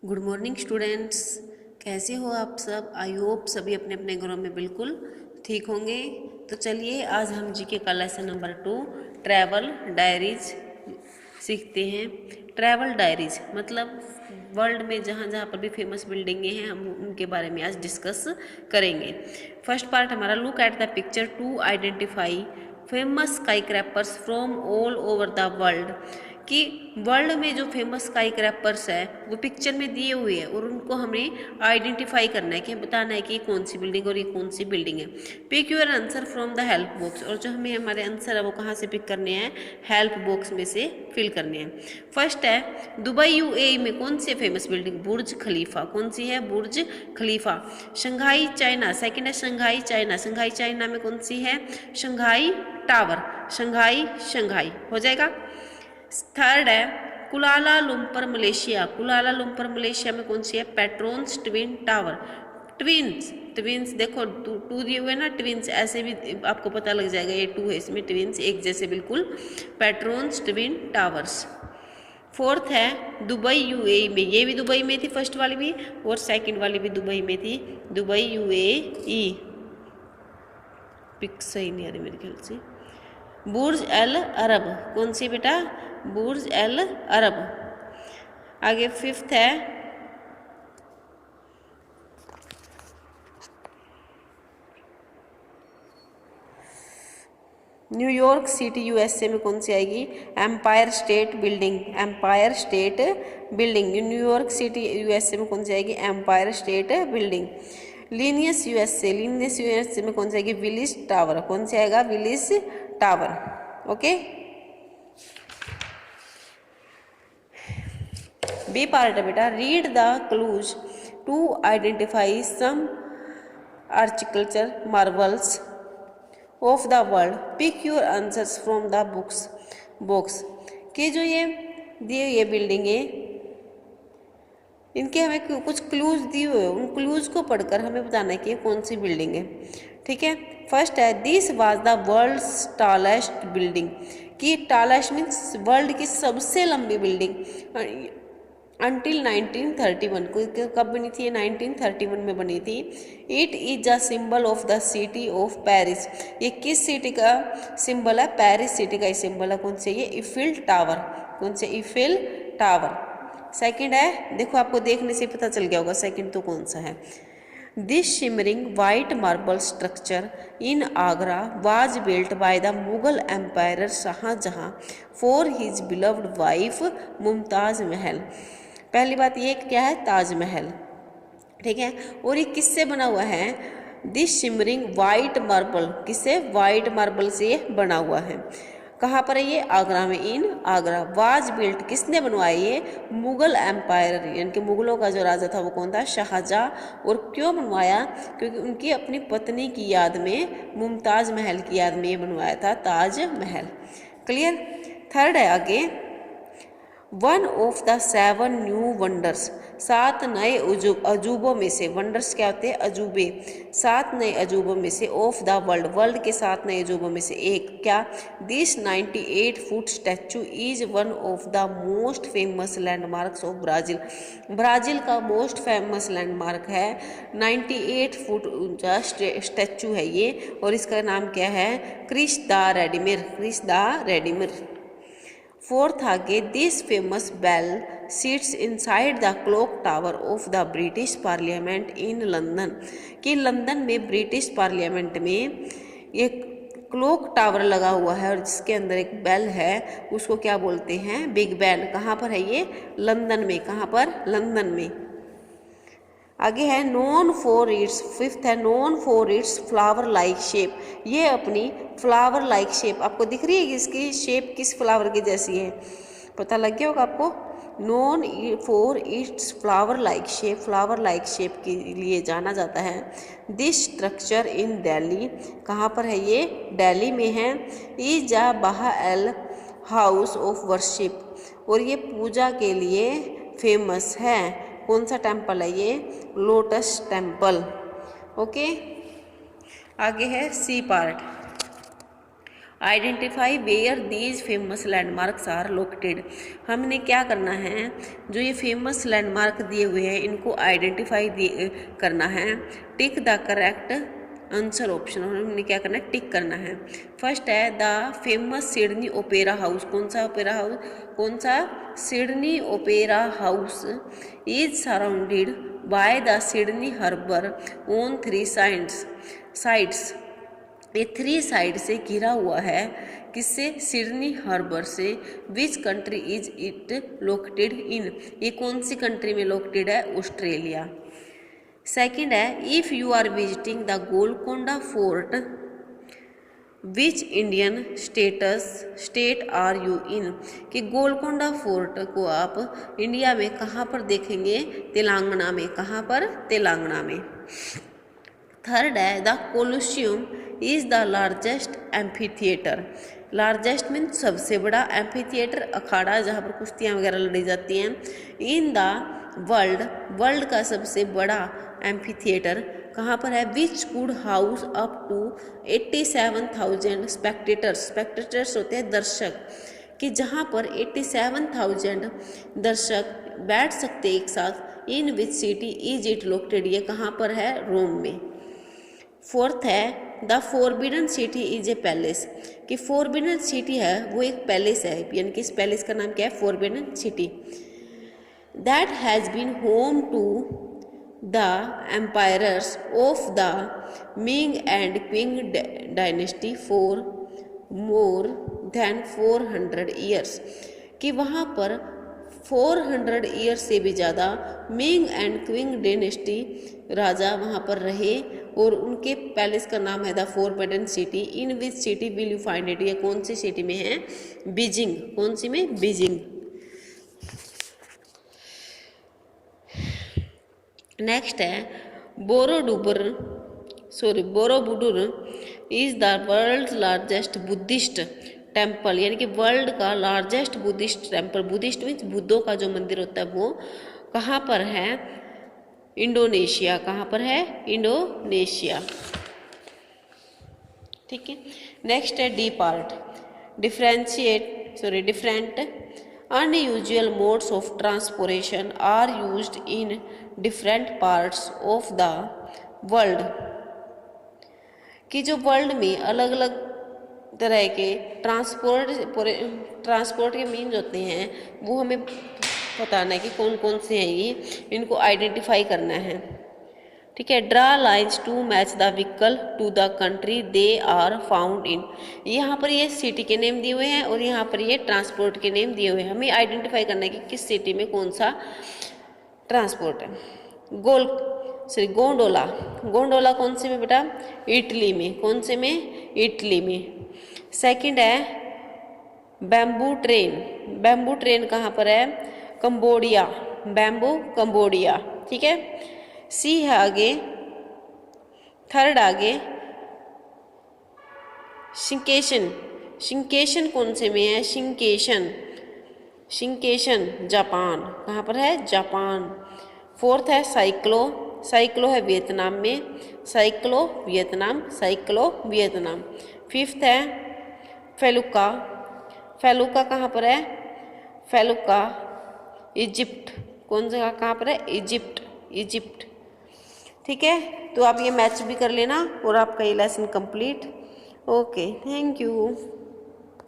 Good morning students, कैसे हो आप सब। आई होप सभी अपने अपने घरों में बिल्कुल ठीक होंगे। तो चलिए आज हम जीके का लेसन नंबर 2 ट्रैवल डायरीज सीखते हैं। ट्रैवल डायरीज मतलब वर्ल्ड में जहाँ जहाँ पर भी फेमस बिल्डिंगें हैं हम उनके बारे में आज डिस्कस करेंगे। फर्स्ट पार्ट हमारा look at the picture to identify famous skyscrapers from all over the world, कि वर्ल्ड में जो फेमस स्काईक्रैपर्स है वो पिक्चर में दिए हुए हैं और उनको हमें आइडेंटिफाई करना है कि बताना है कि कौन सी बिल्डिंग और ये कौन सी बिल्डिंग है। Pick your answer from the help box, और जो हमें हमारे आंसर है वो कहाँ से पिक करने हैं, हेल्प बॉक्स में से फिल करने हैं। फर्स्ट है दुबई यूएई में कौन सी फेमस बिल्डिंग, बुर्ज खलीफा। कौन सी है, बुर्ज खलीफा। शंघाई चाइना, सेकंड है शंघाई चाइना। शंघाई चाइना में कौन सी है, शंघाई टावर। शंघाई शंघाई हो जाएगा। थर्ड है कुलाला लुम्पर मलेशिया। कुलाला लुम्पर मलेशिया में कौन सी है, patrons twin tower. Twins twins देखो टू दिए हुए ना, ट्विंस ऐसे भी आपको पता लग जाएगा ये टू है, इसमें ट्विंस एक जैसे बिल्कुल, पेट्रोन्स ट्विन टावर्स। फोर्थ है दुबई यूएई में, ये भी दुबई में थी फर्स्ट वाली भी और सेकंड वाली भी दुबई में थी, दुबई यूएई। पिक सही नहीं आ रही मेरे ख्याल से। बुर्ज अल अरब, कौन सी बेटा, बुर्ज अल अरब। आगे फिफ्थ है न्यूयॉर्क सिटी यूएसए में कौन सी आएगी, Empire State Building. Empire State Building New York City USA में कौन सी आएगी, Empire State Building. Illinois USA, Illinois USA में कौन सी आएगी, विलिस टावर। कौन सी आएगा, Willis Tower. Okay. B part है बेटा, read the clues to identify some architecture marvels of the world, pick your answers from the books box. कि जो ये दिए ये बिल्डिंगे इनके हमें कुछ क्लूज दिए हुए हैं, उन क्लूज को पढ़कर हमें बताना है कि ये कौन सी बिल्डिंग है। ठीक है। फर्स्ट है this was the world's tallest building, कि टॉलेस्ट मीन्स वर्ल्ड की सबसे लंबी बिल्डिंग अंटिल 1931। कब बनी थी ये, 1931 में बनी थी। It is a symbol of the city of Paris, ये किस सिटी का सिंबल है, पेरिस सिटी का ही सिंबल है। कौन से, ये इफिल टावर। कौन से, इफिल टावर। सेकंड है, देखो आपको देखने से पता चल गया होगा सेकंड तो कौन सा है। This shimmering white marble structure in Agra was built by the Mughal empire Shah Jahan for his beloved wife Mumtaz Mahal. पहली बात ये क्या है, ताजमहल। ठीक है। और ये किससे बना हुआ है, दिस शिमरिंग वाइट मार्बल, किससे, वाइट मार्बल से ये बना हुआ है। कहाँ पर है ये, आगरा में, इन आगरा। वाज बिल्ट किसने बनवाया ये, मुगल एम्पायर, यानी कि मुगलों का जो राजा था वो कौन था, शाहजहां। और क्यों बनवाया, क्योंकि उनकी अपनी पत्नी की याद में, मुमताज महल की याद में ये बनवाया था ताजमहल। क्लियर। थर्ड है आगे, one of the 7 new wonders, 7 नए अजूबों में से, वंडर्स क्या होते हैं, अजूबे, 7 नए अजूबों में से, ऑफ द वर्ल्ड, वर्ल्ड के 7 नए अजूबों में से एक, क्या, this 98 foot statue is one of the most famous landmarks of Brazil. Brazil का मोस्ट फेमस लैंडमार्क है, 98 फुट ऊंचा स्टैचू है ये, और इसका नाम क्या है, Christ the Redeemer, Christ the Redeemer. Fourth आगे, this famous bell sits inside the clock tower of the British parliament in London, कि लंदन में ब्रिटिश पार्लियामेंट में एक क्लॉक टावर लगा हुआ है और जिसके अंदर एक बेल है, उसको क्या बोलते हैं, बिग बेल। कहाँ पर है ये, लंदन में। कहाँ पर, लंदन में। आगे है नोन फॉर इट्स, फिफ्थ है known for its flower like shape, ये अपनी फ्लावर लाइक शेप, आपको दिख रही है कि इसकी शेप किस फ्लावर की जैसी है, पता लग गया होगा आपको। Known for its flower like shape, flower like shape के लिए जाना जाता है। दिस स्ट्रक्चर इन दिल्ली, कहाँ पर है ये, दिल्ली में है। Is a Bahai house of worship, और ये पूजा के लिए फेमस है। कौन सा टेम्पल है ये, लोटस टेम्पल। ओके। आगे है C part, identify where these famous landmarks are located. हमने क्या करना है, जो ये फेमस लैंडमार्क दिए हुए हैं इनको आइडेंटिफाई करना है। Tick the correct answer option, और हमने क्या करना है, टिक करना है। फर्स्ट है the famous Sydney Opera house. कौन सा ओपेरा हाउस, कौन सा, Sydney Opera House is surrounded by the Sydney Harbour on 3 sides. ये 3 साइड से घिरा हुआ है, किससे, सिडनी हार्बर से। Which country is it located in, ये कौन सी कंट्री में लोकेटेड है, ऑस्ट्रेलिया। सेकंड है if you are visiting the Golconda Fort which Indian state are you in, कि गोलकोंडा फोर्ट को आप इंडिया में कहाँ पर देखेंगे, तेलंगाना में। कहाँ पर, तेलंगाना में। थर्ड है the Colosseum is the largest amphi theatre. Largest mean सबसे बड़ा, एम्फी थिएटर अखाड़ा जहाँ पर कुश्तियाँ वगैरह लड़ी जाती हैं। इन द वर्ल्ड का सबसे बड़ा एम्फी थिएटर कहाँ पर है, which could house up to 87,000 spectators होते हैं दर्शक, कि जहाँ पर 87,000 दर्शक बैठ सकते एक साथ। In which city is it located, ये कहाँ पर है, रोम में। फोर्थ है the forbidden city is a palace, कि फॉरबिडन सिटी है वो एक पैलेस है, यानी कि इस पैलेस का नाम क्या है, forbidden city. That has been home to the emperors of the Ming and Qing dynasty for more than 400 years, कि वहाँ पर 400 ईयर्स से भी ज़्यादा मिंग एंड क्विंग डायनेस्टी राजा वहाँ पर रहे, और उनके पैलेस का नाम है the forbidden city. In which city will you find it, ये कौन सी सिटी में है, बीजिंग। कौन सी में, बीजिंग। नेक्स्ट है Borobudur is the world largest Buddhist temple, यानी कि वर्ल्ड का largest Buddhist temple. Buddhist means बुद्धों का जो मंदिर होता है वो कहाँ पर है, इंडोनेशिया। कहाँ पर है, इंडोनेशिया। ठीक है। नेक्स्ट है D part, different unusual modes of transportation are used in different parts of the world, कि जो वर्ल्ड में अलग अलग तरह के ट्रांसपोर्ट के मीन्स होते हैं वो हमें बताना है कि कौन कौन से हैं ये, इनको आइडेंटिफाई करना है। ठीक है। Draw lines to match the vehicle to the country they are found in, यहाँ पर ये सिटी के नेम दिए हुए हैं और यहाँ पर ये ट्रांसपोर्ट के नेम दिए हुए हैं। हमें आइडेंटिफाई करना है कि किस सिटी में कौन सा ट्रांसपोर्ट है। गोंडोला, गोंडोला कौन से में बेटा, इटली में। कौन से में, इटली में। सेकंड है बैम्बू ट्रेन, बैम्बू ट्रेन कहाँ पर है, कंबोडिया, बैम्बू कंबोडिया। ठीक है। सी है आगे, थर्ड आगे शिंकेशन, शिंकेशन कौन से में है, शिंकेशन, शिंकेशन जापान। कहाँ पर है, जापान। फोर्थ है साइक्लो, साइक्लो है वियतनाम में, cyclo Vietnam, cyclo Vietnam. Fifth है फेलुका, फेलुका कहाँ पर है, फेलुका इजिप्ट। कौन सा, कहाँ पर है, इजिप्ट, इजिप्ट। ठीक है। तो आप ये मैच भी कर लेना और आपका ये lesson complete. Okay, thank you.